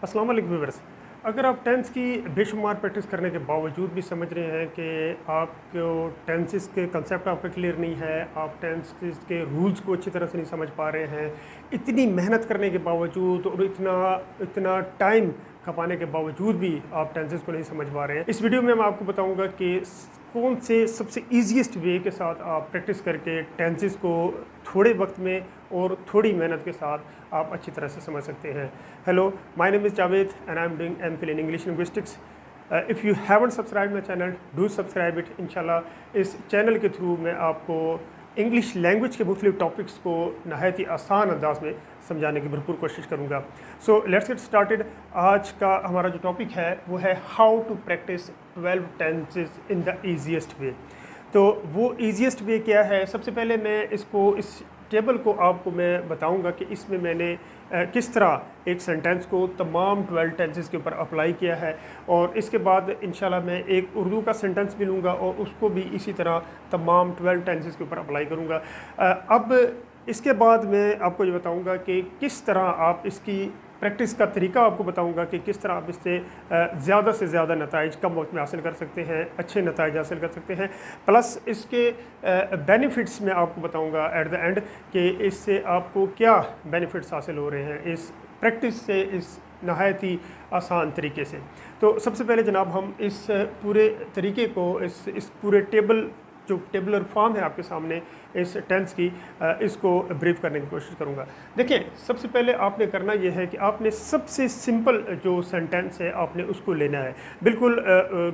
अस्सलाम वालेकुम व्यूअर्स। अगर आप टेंस की बेशुमार प्रैक्टिस करने के बावजूद भी समझ रहे हैं कि आपको टेंसेस के कंसेप्ट आपका क्लियर नहीं है, आप टेंसेस के रूल्स को अच्छी तरह से नहीं समझ पा रहे हैं, इतनी मेहनत करने के बावजूद और इतना इतना टाइम खपाने के बावजूद भी आप टेंसेस को नहीं समझ पा रहे हैं, इस वीडियो में मैं आपको बताऊंगा कि कौन से सबसे ईजीएस्ट वे के साथ आप प्रैक्टिस करके टेंसेस को थोड़े वक्त में और थोड़ी मेहनत के साथ आप अच्छी तरह से समझ सकते हैं। Hello, my name is Javed and I am doing MPhil in English linguistics. If you haven't subscribe my channel, do subscribe it. इंशाल्लाह इस चैनल के थ्रू मैं आपको इंग्लिश लैंग्वेज के मुख्तलिफ टॉपिक्स को नहायत ही आसान अंदाज में समझाने की भरपूर कोशिश करूँगा। So let's get started. आज का हमारा जो टॉपिक है वो है how to practice 12 tenses in the easiest way. तो वो ईजीएस्ट वे क्या है? सबसे पहले मैं इस टेबल को आपको मैं बताऊंगा कि इसमें मैंने किस तरह एक सेंटेंस को तमाम 12 टेंसेस के ऊपर अप्लाई किया है, और इसके बाद इंशाल्लाह मैं एक उर्दू का सेंटेंस भी लूँगा और उसको भी इसी तरह तमाम 12 टेंसेस के ऊपर अप्लाई करूँगा। अब इसके बाद मैं आपको ये बताऊँगा कि किस तरह आप इसकी प्रैक्टिस का तरीका आपको बताऊंगा कि किस तरह आप इससे ज़्यादा से ज़्यादा नताइज कम वक्त में हासिल कर सकते हैं, अच्छे नताइज हासिल कर सकते हैं। प्लस इसके बेनिफिट्स में आपको बताऊंगा एट द एंड कि इससे आपको क्या बेनिफिट्स हासिल हो रहे हैं इस प्रैक्टिस से, इस नहायत ही आसान तरीके से। तो सबसे पहले जनाब हम इस पूरे तरीके को, इस पूरे टेबल जो टेबुलर फॉर्म है आपके सामने इस टेंस की, इसको ब्रीफ करने की कोशिश करूंगा। देखिए, सबसे पहले आपने करना यह है कि आपने सबसे सिंपल जो सेंटेंस है आपने उसको लेना है। बिल्कुल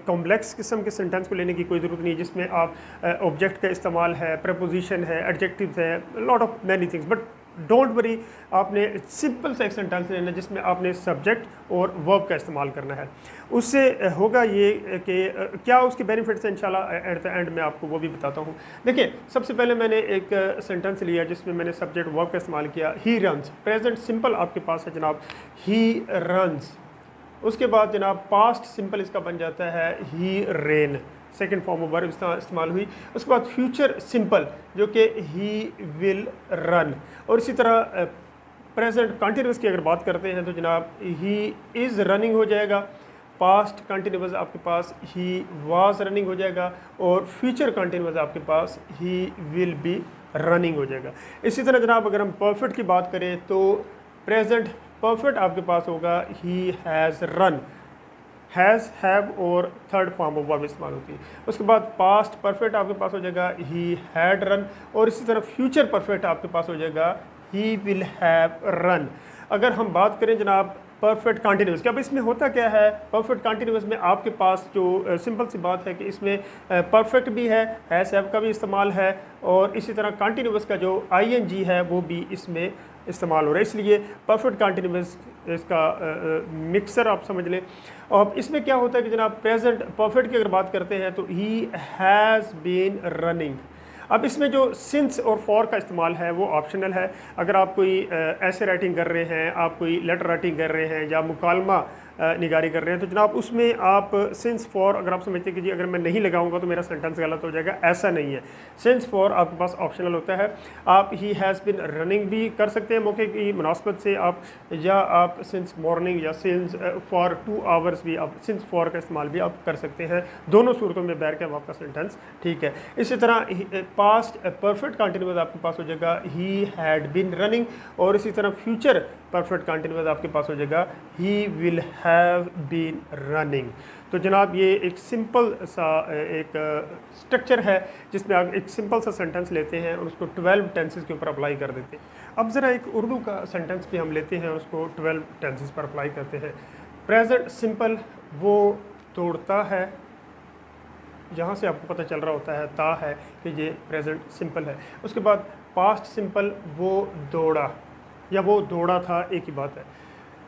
कॉम्प्लेक्स किस्म के सेंटेंस को लेने की कोई ज़रूरत नहीं है जिसमें आप ऑब्जेक्ट का इस्तेमाल है, प्रपोजिशन है, एडजेक्टिव्स है, lot of many things. But don't worry, आपने सिंपल सा एक सेंटेंस लेना है जिसमें आपने सब्जेक्ट और वर्ब का इस्तेमाल करना है। उससे होगा ये कि क्या उसके बेनिफिट्स हैं, इंशाल्लाह एट द एंड मैं आपको वो भी बताता हूँ। देखिए, सबसे पहले मैंने एक सेंटेंस लिया जिसमें मैंने सब्जेक्ट वर्ब का इस्तेमाल किया। ही रन्स, प्रेजेंट सिंपल आपके पास है जनाब, ही रन्स। उसके बाद जनाब पास्ट सिंपल इसका बन जाता है he ran, second form of verb इस्तेमाल हुई। उसके बाद फ्यूचर सिंपल जो कि ही विल रन, और इसी तरह प्रेजेंट कंटिन्यूस की अगर बात करते हैं तो जनाब ही इज़ रनिंग हो जाएगा, पास्ट कंटिन्यूस आपके पास ही वाज रनिंग हो जाएगा, और फ्यूचर कंटिन्यूस आपके पास ही विल बी रनिंग हो जाएगा। इसी तरह जनाब अगर हम परफेक्ट की बात करें तो प्रेजेंट परफेक्ट आपके पास होगा he has run, has, have और थर्ड फॉर्म ऑफ वर्ब इस्तेमाल होती है। उसके बाद पास्ट परफेक्ट आपके पास हो जाएगा ही हैड रन, और इसी तरह फ्यूचर परफेक्ट आपके पास हो जाएगा ही विल हैव रन। अगर हम बात करें जनाब परफेक्ट कंटिन्यूस की, अब इसमें होता क्या है, परफेक्ट कंटिन्यूस में आपके पास जो सिंपल सी बात है कि इसमें परफेक्ट भी है, हैज़ हैव का भी इस्तेमाल है, और इसी तरह कंटिन्यूस का जो आईएनजी है वो भी इसमें इस्तेमाल हो रहा है, इसलिए परफेक्ट कंटिन्यूस इसका मिक्सर आप समझ लें। और इसमें क्या होता है कि जनाब प्रेजेंट परफेक्ट की अगर बात करते हैं तो ही हैज़ बीन रनिंग। अब इसमें जो सिंस और फॉर का इस्तेमाल है वो ऑप्शनल है। अगर आप कोई ऐसे राइटिंग कर रहे हैं, आप कोई लेटर राइटिंग कर रहे हैं या मुकालमा निगारी कर रहे हैं तो जनाब उसमें आप सिंस फॉर अगर आप समझते हैं कि जी अगर मैं नहीं लगाऊंगा तो मेरा सेंटेंस गलत हो जाएगा, ऐसा नहीं है। सिंस फॉर आपके पास ऑप्शनल होता है। आप ही हैज़ बिन रनिंग भी कर सकते हैं मौके की मुनासबत से आप, या आप सिंस मॉर्निंग या सिंस फॉर 2 आवर्स भी आप सिंस फॉर का इस्तेमाल भी आप कर सकते हैं। दोनों सूरतों में बैर के आपका सेंटेंस ठीक है। इसी तरह पास्ट परफेक्ट कंटिन्यूस आपके पास हो जाएगा ही हैड बिन रनिंग, और इसी तरह फ्यूचर परफेक्ट कंटिन्यूस आपके पास हो जाएगा he will have been running. तो जनाब ये एक सिंपल सा एक स्ट्रक्चर है जिसमें आप एक सिंपल सा सेंटेंस लेते हैं और उसको 12 टेंसेस के ऊपर अप्लाई कर देते हैं। अब ज़रा एक उर्दू का सेंटेंस भी हम लेते हैं और उसको 12 टेंसेस पर अप्लाई करते हैं। प्रेजेंट सिंपल वो दौड़ता है, यहाँ से आपको पता चल रहा होता है ता है कि ये प्रेजेंट सिंपल है। उसके बाद पास्ट सिंपल वो दौड़ा या वो दौड़ा था, एक ही बात है।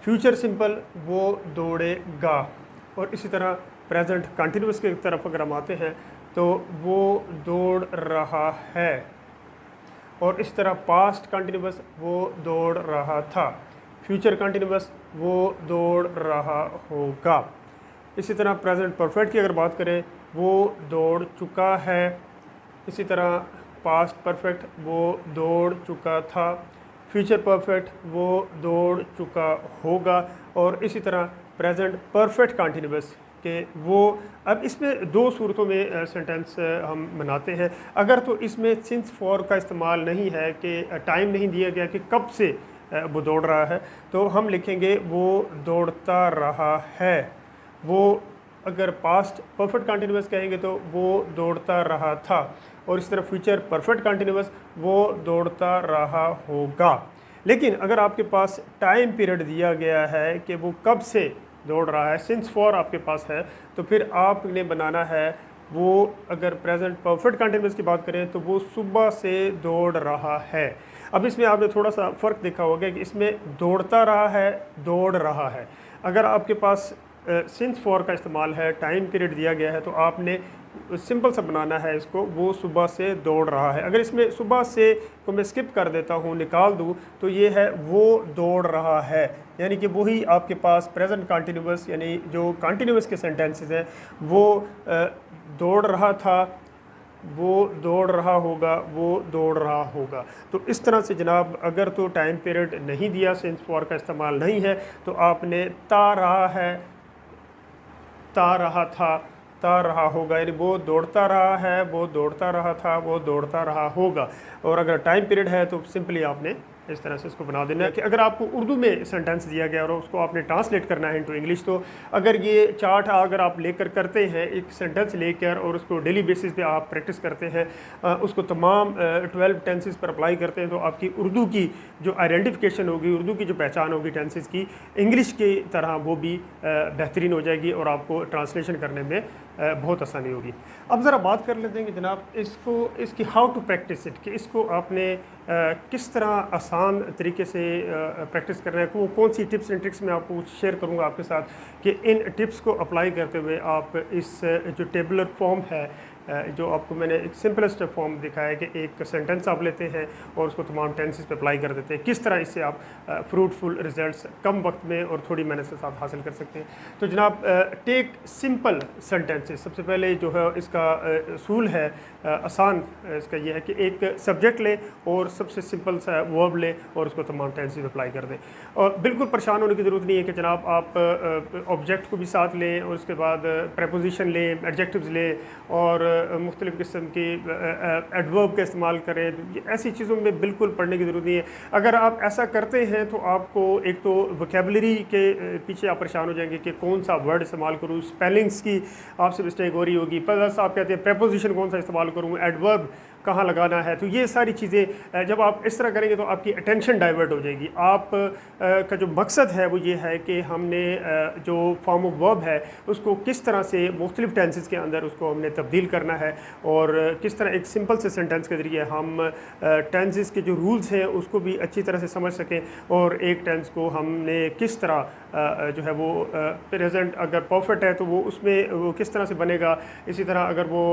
फ्यूचर सिंपल वो दौड़ेगा, और इसी तरह प्रेजेंट कंटिन्यूस की तरफ अगर हम आते हैं तो वो दौड़ रहा है, और इसी तरह पास्ट कंटिन्यूस वो दौड़ रहा था, फ्यूचर कंटिन्यूस वो दौड़ रहा होगा। इसी तरह प्रेजेंट परफेक्ट की अगर बात करें वो दौड़ चुका है, इसी तरह पास्ट परफेक्ट वो दौड़ चुका था, फ्यूचर परफेक्ट वो दौड़ चुका होगा, और इसी तरह प्रेजेंट परफेक्ट कंटिन्यूअस कि वो, अब इसमें दो सूरतों में सेंटेंस हम बनाते हैं। अगर तो इसमें सिंस फॉर का इस्तेमाल नहीं है कि टाइम नहीं दिया गया कि कब से वो दौड़ रहा है, तो हम लिखेंगे वो दौड़ता रहा है। वो अगर पास्ट परफेक्ट कंटिन्यूअस कहेंगे तो वो दौड़ता रहा था, और इस तरह फ्यूचर परफेक्ट कंटिन्यूअस वो दौड़ता रहा होगा। लेकिन अगर आपके पास टाइम पीरियड दिया गया है कि वो कब से दौड़ रहा है, सिंस फॉर आपके पास है, तो फिर आपने बनाना है वो, अगर प्रेजेंट परफेक्ट कंटिन्यूअस की बात करें तो वो सुबह से दौड़ रहा है। अब इसमें आपने थोड़ा सा फ़र्क देखा होगा कि इसमें दौड़ता रहा है, दौड़ रहा है। अगर आपके पास सिंस फॉर का इस्तेमाल है, टाइम पीरियड दिया गया है, तो आपने सिंपल सा बनाना है इसको, वो सुबह से दौड़ रहा है। अगर इसमें सुबह से को मैं स्किप कर देता हूँ, निकाल दूँ, तो ये है वो दौड़ रहा है, यानी कि वही आपके पास प्रेजेंट कंटिन्यूअस, यानी जो कंटिन्यूअस के सेंटेंसेस हैं, वो दौड़ रहा था, वो दौड़ रहा होगा, वो दौड़ रहा होगा। तो इस तरह से जनाब, अगर तो टाइम पीरियड नहीं दिया, सिंस फॉर का इस्तेमाल नहीं है, तो आपने ता रहा है, ता रहा था, ता रहा होगा, यानी वो दौड़ता रहा है, वो दौड़ता रहा था, वो दौड़ता रहा होगा। और अगर टाइम पीरियड है तो सिंपली आपने इस तरह से इसको बना देना है कि अगर आपको उर्दू में सेंटेंस दिया गया और उसको आपने ट्रांसलेट करना है इनटू इंग्लिश, तो अगर ये चार्ट अगर आप लेकर करते हैं, एक सेंटेंस लेकर और उसको डेली बेसिस पे आप प्रैक्टिस करते हैं, उसको तमाम 12 टेंसेस पर अप्लाई करते हैं, तो आपकी उर्दू की जो आइडेंटिफिकेशन होगी, उर्दू की जो पहचान होगी टेंसेस की, इंग्लिश की तरह वो भी बेहतरीन हो जाएगी और आपको ट्रांसलेशन करने में बहुत आसानी होगी। अब ज़रा बात कर लेते हैं कि जनाब इसकी हाउ टू प्रैक्टिस इट, कि इसको आपने किस तरह आसान तरीके से प्रैक्टिस करना है। वो कौन सी टिप्स एंड ट्रिक्स मैं आपको शेयर करूंगा आपके साथ, कि इन टिप्स को अप्लाई करते हुए आप इस जो टेबुलर फॉर्म है, जो आपको मैंने एक सिंपलेस्ट फॉर्म दिखाया है कि एक सेंटेंस आप लेते हैं और उसको तमाम टेंसेस पे अप्लाई कर देते हैं, किस तरह इससे आप फ्रूटफुल रिजल्ट्स कम वक्त में और थोड़ी मेहनत के साथ हासिल कर सकते हैं। तो जनाब, टेक सिंपल सेंटेंसेस, सबसे पहले जो है इसका असूल है आसान, इसका ये है कि एक सब्जेक्ट ले और सबसे सिंपल सा वर्ब ले और उसको तमाम टेंसेस अप्लाई कर दें। और बिल्कुल परेशान होने की ज़रूरत नहीं है कि जनाब आप ऑब्जेक्ट को भी साथ लें और उसके बाद प्रेपोजिशन लें, एडजेक्टिव्स लें और मुख्तलिफ़ किस्म की एडवर्ब का इस्तेमाल करें। ऐसी चीज़ों में बिल्कुल पढ़ने की ज़रूरत नहीं है। अगर आप ऐसा करते हैं तो आपको एक तो वोकेबलरी के पीछे आप परेशान हो जाएंगे कि कौन सा वर्ड इस्तेमाल करूँ, स्पेलिंग्स की आपसे मिस्टेक हो रही होगी, प्लस आप कहते हैं प्रेपोजिशन कौन सा इस्तेमाल करूँ, एडवर्ब कहाँ लगाना है। तो ये सारी चीज़ें जब आप इस तरह करेंगे तो आपकी अटेंशन डाइवर्ट हो जाएगी। आप का जो मकसद है वो ये है कि हमने जो फॉर्म ऑफ वर्ब है उसको किस तरह से मुख्तलिफ टेंसेस के अंदर उसको हमने तब्दील करना है, और किस तरह एक सिंपल से सेंटेंस के ज़रिए हम टेंसेस के जो रूल्स हैं उसको भी अच्छी तरह से समझ सकें, और एक टेंस को हमने किस तरह जो है वो प्रेजेंट अगर परफेक्ट है तो वो उसमें वो किस तरह से बनेगा, इसी तरह अगर वो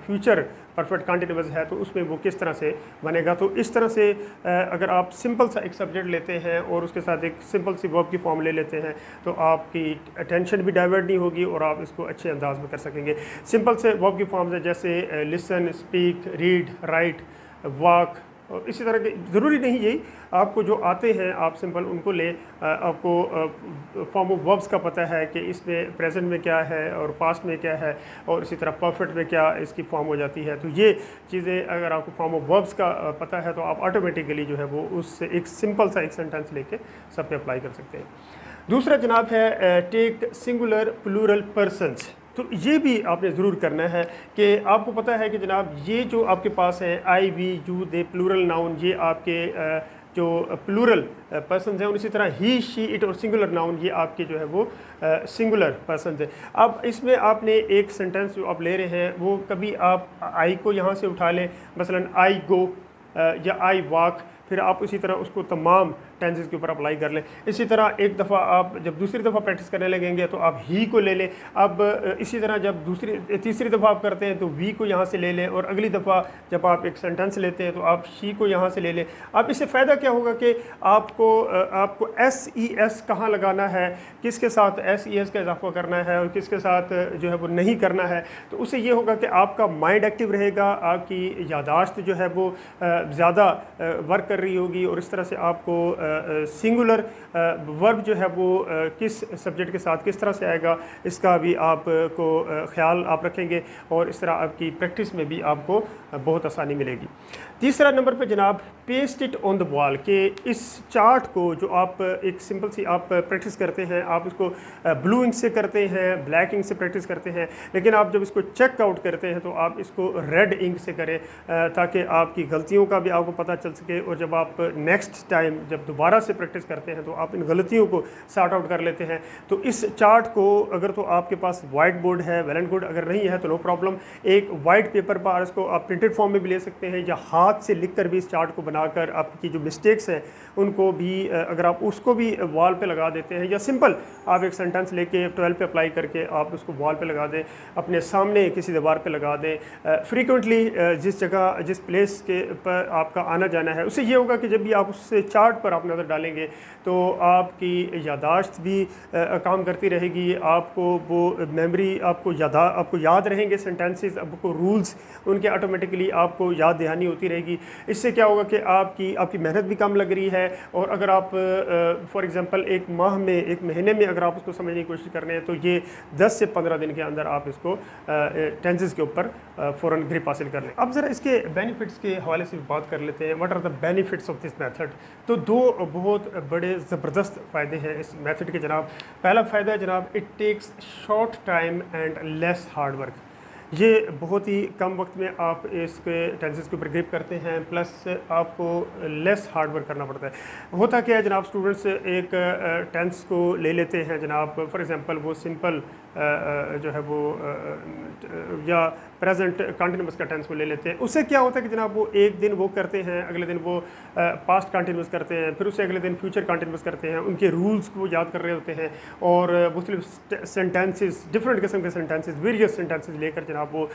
फ्यूचर परफेक्ट कंटिन्यूअस है तो उसमें वो किस तरह से बनेगा। तो इस तरह से अगर आप सिंपल सा एक सब्जेक्ट लेते हैं और उसके साथ एक सिंपल सी वर्ब की फॉर्म ले लेते हैं तो आपकी अटेंशन भी डाइवर्ट नहीं होगी और आप इसको अच्छे अंदाज में कर सकेंगे। सिंपल से वर्ब की फॉर्म्स है जैसे listen, speak, read, right, walk, और इसी तरह के, ज़रूरी नहीं यही, आपको जो आते हैं आप सिंपल उनको ले। आपको फॉर्म ऑफ वर्ब्स का पता है कि इसमें प्रेजेंट में क्या है और पास्ट में क्या है, और इसी तरह परफेक्ट में क्या इसकी फॉर्म हो जाती है। तो ये चीज़ें अगर आपको फॉर्म ऑफ वर्ब्स का पता है तो आप ऑटोमेटिकली जो है वो उससे एक सिंपल सा एक सेंटेंस लेके सब पे अप्लाई कर सकते हैं। दूसरा जनाब है टेक सिंगुलर प्लूरल पर्सन्स। तो ये भी आपने ज़रूर करना है कि आपको पता है कि जनाब ये जो आपके पास है I, we, you, they, plural noun, ये आपके जो प्लूरल पर्सन्स हैं, और इसी तरह ही, शी, इट और सिंगुलर नाउन ये आपके जो है वो सिंगुलर पर्सन्स हैं। अब इसमें आपने एक सेंटेंस जो आप ले रहे हैं वो कभी आप आई को यहाँ से उठा लें, मसलन आई गो या आई वॉक, फिर आप इसी तरह उसको तमाम टेंसेस के ऊपर अप्लाई कर लें। इसी तरह एक दफ़ा आप जब दूसरी दफ़ा प्रैक्टिस करने लगेंगे तो आप ही को ले लें। अब इसी तरह जब तीसरी दफ़ा आप करते हैं तो वी को यहाँ से ले लें, और अगली दफ़ा जब आप एक सेंटेंस लेते हैं तो आप शी को यहाँ से ले लें। अब इससे फ़ायदा क्या होगा कि आपको SES कहाँ लगाना है, किसके साथ SES का इजाफा करना है और किसके साथ जो है वो नहीं करना है। तो उससे ये होगा कि आपका माइंड एक्टिव रहेगा, आपकी यादाश्त जो है वो ज़्यादा वर्क कर रही होगी, और इस तरह से आपको सिंगुलर वर्ब जो है वो किस सब्जेक्ट के साथ किस तरह से आएगा इसका भी आपको ख्याल आप रखेंगे, और इस तरह आपकी प्रैक्टिस में भी आपको बहुत आसानी मिलेगी। तीसरा नंबर पे जनाब, paste it on the wall, कि इस चार्ट को जो आप एक सिंपल सी आप प्रैक्टिस करते हैं, आप उसको ब्लू इंक से करते हैं, ब्लैक इंक से प्रैक्टिस करते हैं, लेकिन आप जब इसको चेक आउट करते हैं तो आप इसको रेड इंक से करें, ताकि आपकी गलतियों का भी आपको पता चल सके, और जब आप नेक्स्ट टाइम जब दोबारा से प्रैक्टिस करते हैं तो आप इन गलतियों को सॉर्ट आउट कर लेते हैं। तो इस चार्ट को अगर तो आपके पास वाइट बोर्ड है, वेल एंड गुड, अगर नहीं है तो नो प्रॉब्लम, एक वाइट पेपर पर इसको आप प्रिंटेड फॉर्म में भी ले सकते हैं, या हाथ से लिखकर भी इस चार्ट को बनाकर आपकी जो मिस्टेक्स हैं उनको भी अगर आप उसको भी वॉल पे लगा देते हैं, या सिंपल आप एक सेंटेंस लेके 12 पे अप्लाई करके आप उसको वॉल पे लगा दें, अपने सामने किसी दीवार पे लगा दें। फ्रीक्वेंटली जिस जगह जिस प्लेस के पर आपका आना जाना है, उससे ये होगा कि जब भी आप उस चार्ट पर आप नज़र डालेंगे तो आपकी यादाश्त भी काम करती रहेगी, आपको वो मेमोरी आपको याद रहेंगे सेंटेंसेस, आपको रूल्स उनके ऑटोमेटिकली आपको याद दहानी होती रहेगी। इससे क्या होगा कि आपकी मेहनत भी कम लग रही है, और अगर आप फॉर एग्जांपल एक माह में, एक महीने में अगर आप उसको समझने की कोशिश कर रहे हैं तो ये 10 से 15 दिन के अंदर आप इसको टेंसेस के ऊपर फ़ौरन ग्रिप हासिल कर लें। अब ज़रा इसके बेनिफिट्स के हवाले से बात कर लेते हैं। What are the benefits of this method? तो दो बहुत बड़े ज़बरदस्त फ़ायदे हैं इस मेथड के जनाब। पहला फ़ायदा है जनाब, it takes short time and less hard work. ये बहुत ही कम वक्त में आप इसके टेंसेस के ऊपर ग्रिप करते हैं, प्लस आपको लेस हार्ड वर्क करना पड़ता है। होता क्या है जनाब, स्टूडेंट्स एक टेंस को ले लेते हैं जनाब, फॉर एग्जांपल वो सिंपल जो है वो या प्रेजेंट कंटिन्यूस का टेंस को ले लेते हैं। उससे क्या होता है कि जनाब वो एक दिन वो करते हैं, अगले दिन वो पास्ट कंटिन्यूस करते हैं, फिर उससे अगले दिन फ्यूचर कंटिन्यूस करते हैं, उनके रूल्स को याद कर रहे होते हैं, और मुख्तलिफ सेंटेंसेस, डिफरेंट किस्म के सेंटेंसेस, वेरियस सेंटेंसेस लेकर जनाब वो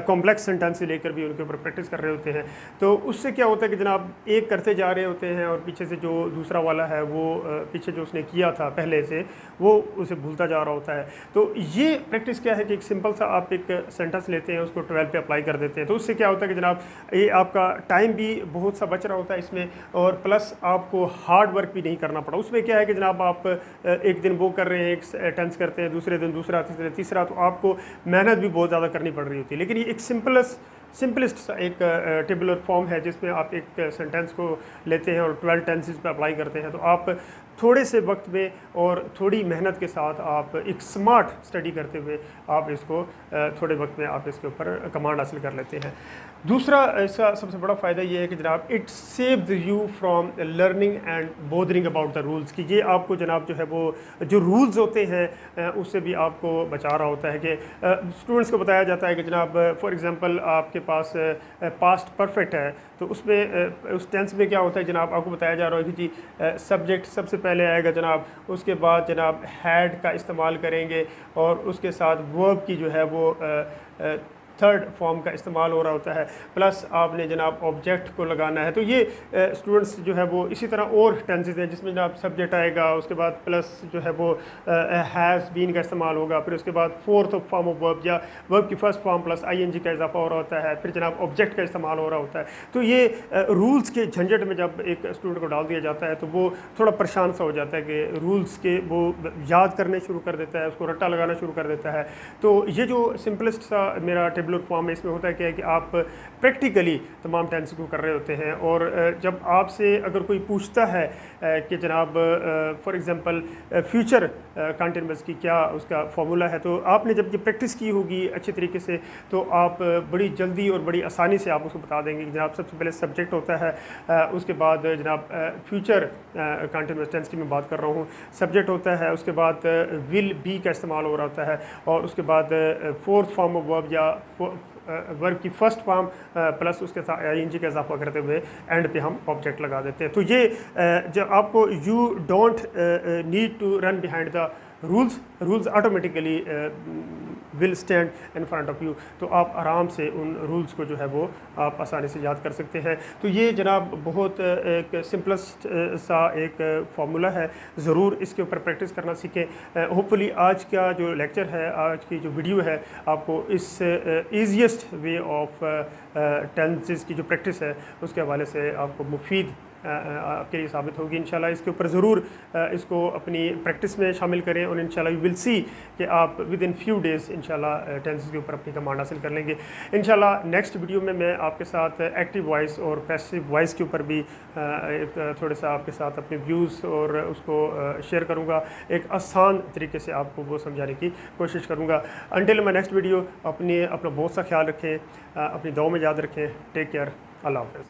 कॉम्प्लेक्स सेंटेंसेस लेकर भी उनके ऊपर प्रैक्टिस कर रहे होते हैं। तो उससे क्या होता है कि जनाब एक करते जा रहे होते हैं, और पीछे से जो दूसरा वाला है वो पीछे जो उसने किया था पहले से वो उसे भूलता जा रहा होता है। तो ये प्रैक्टिस क्या है कि एक सिंपल सा आप एक सेंटेंस लेते हैं, उसको 12 पे अप्लाई कर देते हैं, तो उससे क्या होता है कि जनाब ये आपका टाइम भी बहुत सा बच रहा होता है इसमें, और प्लस आपको हार्ड वर्क भी नहीं करना पड़ा। उसमें क्या है कि जनाब आप एक दिन वो कर रहे हैं, एक टेंस करते हैं, दूसरे दिन दूसरा, तीसरा, तो आपको मेहनत भी बहुत ज़्यादा करनी पड़ रही होती है। लेकिन ये एक सिंपलेस्ट सा एक टेबुलर फॉर्म है जिसमें आप एक सेंटेंस को लेते हैं और 12 टेंसेस पे अप्लाई करते हैं, तो आप थोड़े से वक्त में और थोड़ी मेहनत के साथ आप एक स्मार्ट स्टडी करते हुए आप इसको थोड़े वक्त में आप इसके ऊपर कमांड हासिल कर लेते हैं। दूसरा इसका सबसे बड़ा फ़ायदा ये है कि जनाब it saves you from learning and bothering about the rules, कि ये आपको जनाब जो है वो जो रूल्स होते हैं उससे भी आपको बचा रहा होता है। कि स्टूडेंट्स को बताया जाता है कि जनाब फॉर एग्ज़ाम्पल आपके पास पास्ट परफेक्ट है, तो उसमें उस टेंस में क्या होता है जनाब, आपको बताया जा रहा है कि जी सब्जेक्ट सबसे पहले आएगा जनाब, उसके बाद जनाब हैड का इस्तेमाल करेंगे, और उसके साथ वर्ब की जो है वो थर्ड फॉर्म का इस्तेमाल हो रहा होता है, प्लस आपने जनाब ऑब्जेक्ट को लगाना है। तो ये स्टूडेंट्स जो है वो इसी तरह और टेंसेस हैं जिसमें जनाब सब्जेक्ट आएगा, उसके बाद प्लस जो है वो हैज़ बीन का इस्तेमाल होगा, फिर उसके बाद फोर्थ फॉर्म ऑफ वर्ब या वर्ब की फर्स्ट फॉर्म प्लस ING का इजाफा हो रहा होता है, फिर जनाब ऑब्जेक्ट का इस्तेमाल हो रहा होता है। तो ये रूल्स के झंझट में जब एक स्टूडेंट को डाल दिया जाता है तो वो थोड़ा परेशान सा हो जाता है कि रूल्स के वो याद करने शुरू कर देता है, उसको रट्टा लगाना शुरू कर देता है। तो ये जो सिंपलेस्ट सा मेरा टेबुलर फॉर्म है, इसमें होता है क्या है कि आप प्रैक्टिकली तमाम टेंस को कर रहे होते हैं, और जब आपसे अगर कोई पूछता है कि जनाब फॉर एग्जांपल फ्यूचर कंटिन्यूअस की क्या उसका फार्मूला है, तो आपने जब ये प्रैक्टिस की होगी अच्छे तरीके से तो आप बड़ी जल्दी और बड़ी आसानी से आप उसको बता देंगे कि जनाब सबसे पहले सब्जेक्ट होता है, उसके बाद जनाब फ्यूचर कंटिन्यूअस टेंस की मैं बात कर रहा हूँ, सब्जेक्ट होता है, उसके बाद विल बी का इस्तेमाल हो रहा होता है, और उसके बाद फोर्थ फॉर्म ऑफ वर्ब या वर्ब की फर्स्ट फॉर्म प्लस उसके साथ आईएनजी का इजाफा करते हुए एंड पे हम ऑब्जेक्ट लगा देते हैं। तो ये जब आपको you don't need to run behind the rules automatically will stand in front of you. तो आप आराम से उन रूल्स को जो है वो आप आसानी से याद कर सकते हैं। तो ये जनाब बहुत एक सिंपलेस्ट सा एक फार्मूला है, ज़रूर इसके ऊपर प्रैक्टिस करना सीखें। होपफुली आज का जो लेक्चर है, आज की जो वीडियो है, आपको इस ईजीएस्ट वे ऑफ टेंसेस की जो प्रैक्टिस है उसके हवाले से आपको मुफीद आपके लिए साबित होगी। इंशाल्लाह इसके ऊपर ज़रूर इसको अपनी प्रैक्टिस में शामिल करें और इंशाल्लाह यू विल सी कि आप विद इन फ्यू डेज़ इंशाल्लाह टेंसेस के ऊपर अपनी कमांड हासिल कर लेंगे। इंशाल्लाह नेक्स्ट वीडियो में मैं आपके साथ एक्टिव वॉइस और पैसिव वॉइस के ऊपर भी थोड़ा सा आपके साथ अपने व्यूज़ और उसको शेयर करूँगा। एक आसान तरीके से आपको वो समझाने की कोशिश करूँगा। अंटिल माय नेक्स्ट वीडियो, अपना बहुत सा ख्याल रखें, अपनी दुआ में याद रखें। टेक केयर, अल्लाह हाफ़िज़।